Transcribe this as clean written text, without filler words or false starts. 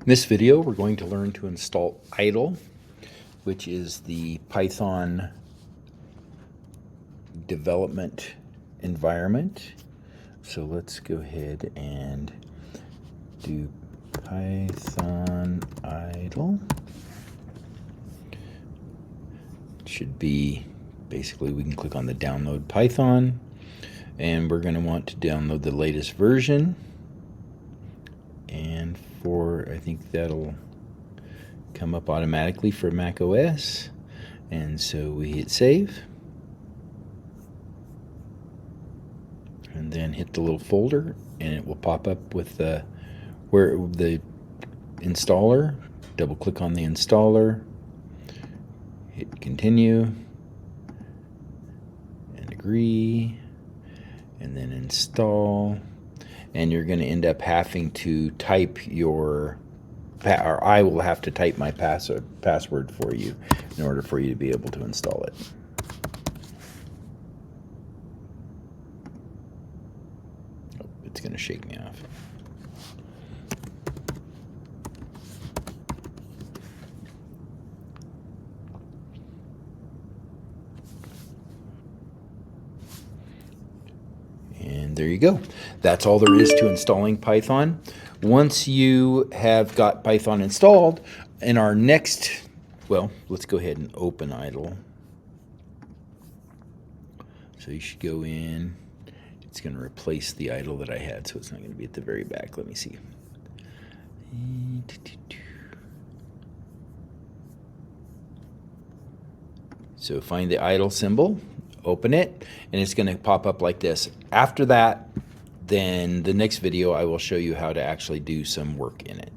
In this video, we're going to learn to install idle, which is the Python development environment. So let's go ahead and do Python idle. It should be, basically we can click on the download Python, and we're going to want to download the latest version. And I think that'll come up automatically for Mac OS. And so we hit save. And then hit the little folder, and it will pop up with the installer. Double click on the installer, hit continue, and agree, and then install. And you're going to end up having to type or I will have to type my password for you in order for you to be able to install it. Oh, it's going to shake me off. And there you go. That's all there is to installing Python. Once you have got Python installed, in our next, well, let's go ahead and open idle. So you should go in. It's going to replace the idle that I had, so it's not going to be at the very back. Let me see. So find the idle symbol, open it, and it's going to pop up like this. After that, then the next video I will show you how to actually do some work in it.